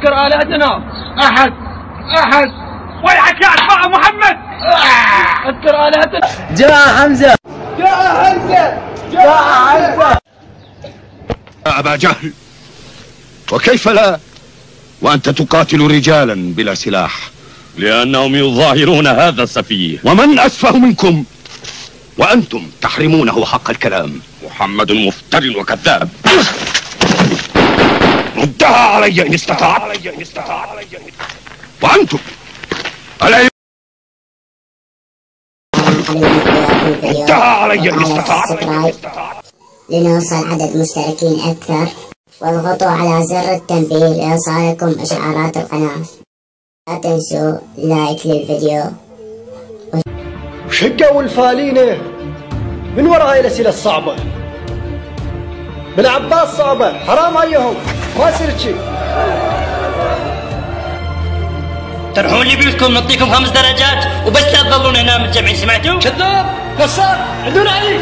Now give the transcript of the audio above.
اذكر آلهتنا. أحد ويحك يا أتباع محمد. اذكر آلهتنا. جاء حمزة. يا أبا جهل، وكيف لا وأنت تقاتل رجالا بلا سلاح؟ لأنهم يظاهرون هذا السفيه. ومن أسفه منكم وأنتم تحرمونه حق الكلام؟ محمد مفتر وكذاب. ردها علي إن استطعت. وأنتم ألا ردها علي إن استطعت. لنوصل عدد مشتركين أكثر، واضغطوا على زر التنبيه ليوصلكم إشعارات القناة. لا تنسوا لايك للفيديو. وشقوا الفالينة من وراء هاي الأسئلة الصعبة. بن عباس صعبة، حرام عليهم، ما يصير شيء. تروحون لي بيوتكم نعطيكم 5 درجات وبس لا تظلون هنا متجمعين. سمعتوا؟ كذاب، نصاب، عندنا عليك.